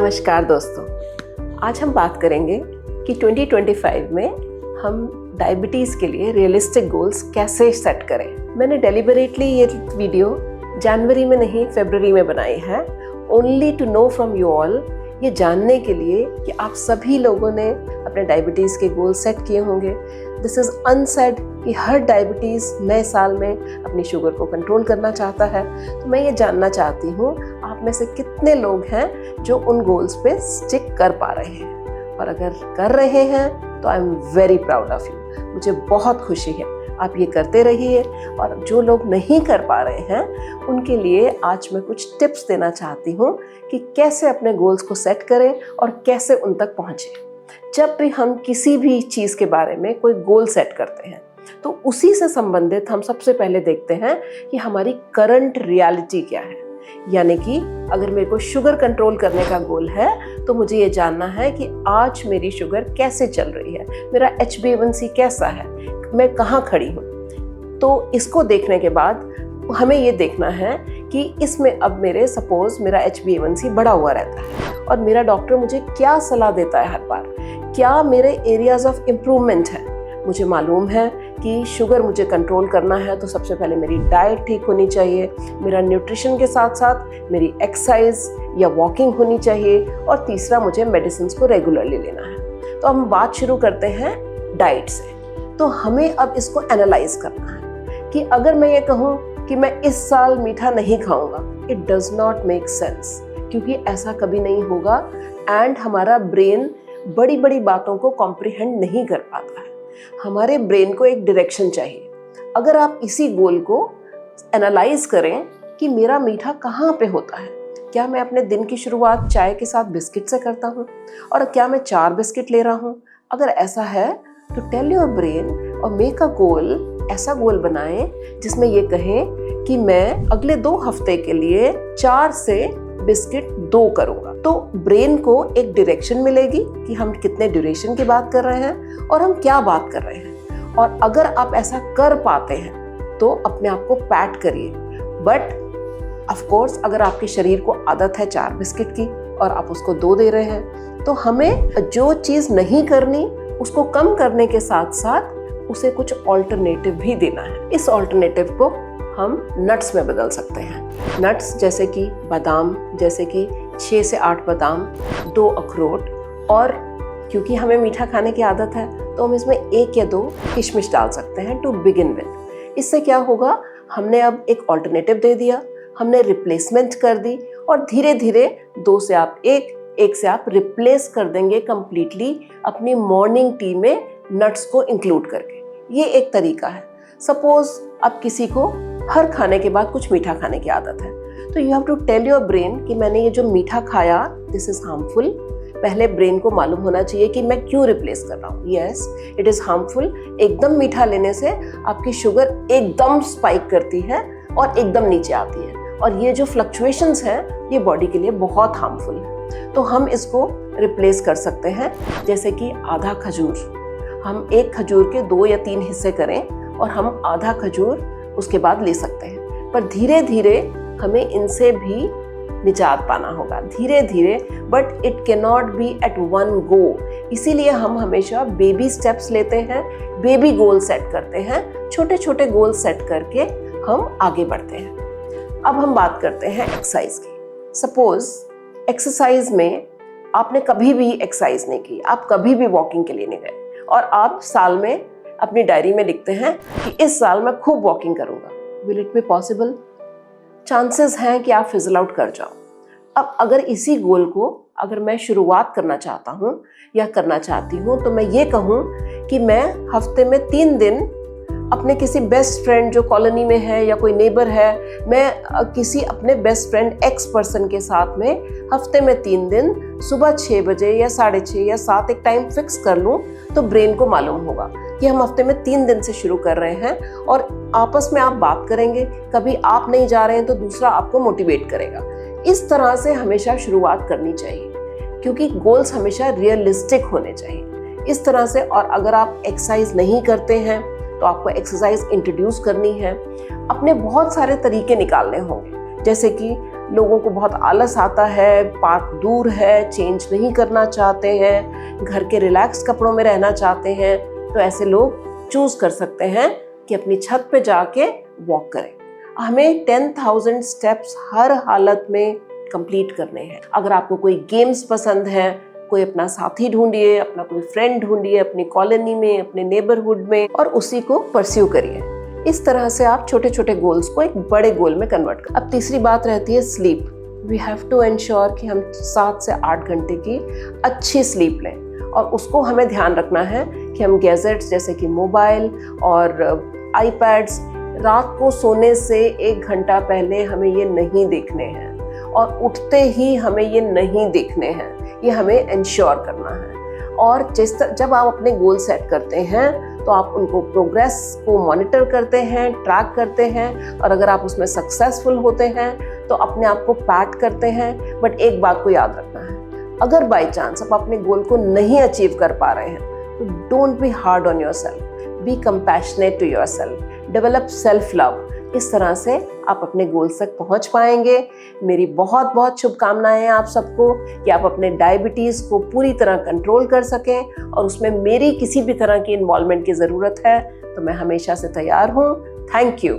नमस्कार दोस्तों, आज हम बात करेंगे कि 2025 में हम डायबिटीज़ के लिए रियलिस्टिक गोल्स कैसे सेट करें। मैंने डेलिबरेटली ये वीडियो जनवरी में नहीं फरवरी में बनाई है, only to know from you all, ये जानने के लिए कि आप सभी लोगों ने अपने डायबिटीज़ के गोल सेट किए होंगे। दिस इज़ अनसेड कि हर डायबिटीज़ नए साल में अपनी शुगर को कंट्रोल करना चाहता है। तो मैं ये जानना चाहती हूँ आप में से कितने लोग हैं जो उन गोल्स पे स्टिक कर पा रहे हैं, और अगर कर रहे हैं तो I am very proud of you. मुझे बहुत खुशी है, आप ये करते रहिए। और जो लोग नहीं कर पा रहे हैं उनके लिए आज मैं कुछ टिप्स देना चाहती हूँ कि कैसे अपने गोल्स को सेट करें और कैसे उन तक पहुँचें। जब भी हम किसी भी चीज़ के बारे में कोई गोल सेट करते हैं तो उसी से संबंधित हम सबसे पहले देखते हैं कि हमारी करंट रियलिटी क्या है। यानी कि अगर मेरे को शुगर कंट्रोल करने का गोल है तो मुझे ये जानना है कि आज मेरी शुगर कैसे चल रही है, मेरा HbA1c कैसा है, मैं कहाँ खड़ी हूँ। तो इसको देखने के बाद हमें ये देखना है कि इसमें अब मेरा HbA1c बढ़ा हुआ रहता है और मेरा डॉक्टर मुझे क्या सलाह देता है हर बार, क्या मेरे एरियाज ऑफ इम्प्रूवमेंट है। मुझे मालूम है कि शुगर मुझे कंट्रोल करना है तो सबसे पहले मेरी डाइट ठीक होनी चाहिए, मेरा न्यूट्रिशन के साथ साथ मेरी एक्सरसाइज या वॉकिंग होनी चाहिए, और तीसरा मुझे मेडिसिन को रेगुलरली लेना है। तो हम बात शुरू करते हैं डाइट से। तो हमें अब इसको एनालाइज करना है कि अगर मैं ये कहूँ कि मैं इस साल मीठा नहीं खाऊंगा, it does not make sense, क्योंकि ऐसा कभी नहीं होगा एंड हमारा ब्रेन बड़ी बड़ी बातों को कॉम्प्रिहेंड नहीं कर पाता है। हमारे ब्रेन को एक डायरेक्शन चाहिए। अगर आप इसी गोल को एनालाइज करें कि मेरा मीठा कहाँ पे होता है, क्या मैं अपने दिन की शुरुआत चाय के साथ बिस्किट से करता हूँ और क्या मैं 4 बिस्किट ले रहा हूँ। अगर ऐसा है तो टेल योर ब्रेन और मेक अ गोल, ऐसा गोल बनाएं जिसमें ये कहें कि मैं अगले 2 हफ्ते के लिए 4 से बिस्किट 2 करूंगा। तो ब्रेन को एक डायरेक्शन मिलेगी कि हम कितने ड्यूरेशन की बात कर रहे हैं और हम क्या बात कर रहे हैं। और अगर आप ऐसा कर पाते हैं तो अपने आप को पैट करिए। बट ऑफ कोर्स अगर आपके शरीर को आदत है 4 बिस्किट की और आप उसको 2 दे रहे हैं, तो हमें जो चीज़ नहीं करनी उसको कम करने के साथ साथ उसे कुछ ऑल्टरनेटिव भी देना है। इस ऑल्टरनेटिव को हम नट्स में बदल सकते हैं। नट्स जैसे कि बादाम, जैसे कि 6 से 8 बादाम, 2 अखरोट, और क्योंकि हमें मीठा खाने की आदत है तो हम इसमें 1 या 2 किशमिश डाल सकते हैं टू बिगिन विद। इससे क्या होगा, हमने अब एक ऑल्टरनेटिव दे दिया, हमने रिप्लेसमेंट कर दी, और धीरे धीरे 2 से आप 1 से आप रिप्लेस कर देंगे कंप्लीटली अपनी मॉर्निंग टी में नट्स को इंक्लूड करके। ये एक तरीका है। सपोज अब किसी को हर खाने के बाद कुछ मीठा खाने की आदत है, तो you have to tell your brain कि मैंने ये जो मीठा खाया दिस इज हार्मफुल। पहले ब्रेन को मालूम होना चाहिए कि मैं क्यों रिप्लेस कर रहा हूँ। Yes, it is harmful. एकदम मीठा लेने से आपकी शुगर एकदम स्पाइक करती है और एकदम नीचे आती है, और ये जो फ्लक्चुएशंस हैं ये बॉडी के लिए बहुत हार्मफुल है। तो हम इसको रिप्लेस कर सकते हैं, जैसे कि आधा खजूर। हम 1 खजूर के 2 या 3 हिस्से करें और हम आधा खजूर उसके बाद ले सकते हैं। पर धीरे धीरे हमें इनसे भी निजात पाना होगा, धीरे धीरे, but it cannot be at one go. इसीलिए हम हमेशा बेबी स्टेप्स लेते हैं, बेबी गोल सेट करते हैं, छोटे छोटे गोल सेट करके हम आगे बढ़ते हैं। अब हम बात करते हैं एक्सरसाइज की। सपोज एक्सरसाइज में आपने कभी भी एक्सरसाइज नहीं की, आप कभी भी वॉकिंग के लिए नहीं गए, और आप साल में अपनी डायरी में लिखते हैं कि इस साल मैं खूब वॉकिंग करूंगा। Will it be possible? Chances हैं कि आप फिजल आउट कर जाओ। अब अगर इसी गोल को अगर मैं शुरुआत करना चाहता हूँ या करना चाहती हूँ, तो मैं ये कहूँ कि मैं हफ्ते में 3 दिन अपने किसी बेस्ट फ्रेंड जो कॉलोनी में है या कोई नेबर है, मैं किसी अपने बेस्ट फ्रेंड एक्स पर्सन के साथ में हफ्ते में 3 दिन सुबह 6 बजे या 6:30 या 7 एक टाइम फिक्स कर लूँ, तो ब्रेन को मालूम होगा कि हम हफ्ते में 3 दिन से शुरू कर रहे हैं, और आपस में आप बात करेंगे। कभी आप नहीं जा रहे हैं तो दूसरा आपको मोटिवेट करेगा। इस तरह से हमेशा शुरुआत करनी चाहिए, क्योंकि गोल्स हमेशा रियलिस्टिक होने चाहिए इस तरह से। और अगर आप एक्सरसाइज नहीं करते हैं तो आपको एक्सरसाइज इंट्रोड्यूस करनी है। अपने बहुत सारे तरीके निकालने होंगे, जैसे कि लोगों को बहुत आलस आता है, पार्क दूर है, चेंज नहीं करना चाहते हैं, घर के रिलैक्स कपड़ों में रहना चाहते हैं, तो ऐसे लोग चूज कर सकते हैं कि अपनी छत पे जाके वॉक करें। हमें 10,000 स्टेप्स हर हालत में कंप्लीट करने हैं। अगर आपको कोई गेम्स पसंद है, कोई अपना साथी ढूंढिए, अपना कोई फ्रेंड ढूंढिए अपनी कॉलोनी में, अपने नेबरहुड में, और उसी को परस्यू करिए। इस तरह से आप छोटे छोटे गोल्स को एक बड़े गोल में कन्वर्ट कर। अब तीसरी बात रहती है sleep. We have to ensure कि हम 7 से 8 घंटे की अच्छी स्लीप लें, और उसको हमें ध्यान रखना है कि हम गैजेट्स जैसे कि मोबाइल और आईपैड्स रात को सोने से 1 घंटा पहले हमें ये नहीं देखने हैं, और उठते ही हमें ये नहीं देखने हैं। ये हमें एंश्योर करना है। और जब आप अपने गोल सेट करते हैं तो आप उनको प्रोग्रेस को मॉनिटर करते हैं, ट्रैक करते हैं, और अगर आप उसमें सक्सेसफुल होते हैं तो अपने आप को पैट करते हैं। बट एक बात को याद रखना है, अगर बाई चांस आप अपने गोल को नहीं अचीव कर पा रहे हैं तो don't be hard on yourself, be compassionate to yourself, develop self love. इस तरह से आप अपने गोल्स तक पहुंच पाएंगे। मेरी बहुत बहुत शुभकामनाएं हैं आप सबको कि आप अपने डायबिटीज़ को पूरी तरह कंट्रोल कर सकें, और उसमें मेरी किसी भी तरह की इन्वॉल्वमेंट की ज़रूरत है तो मैं हमेशा से तैयार हूँ। Thank you.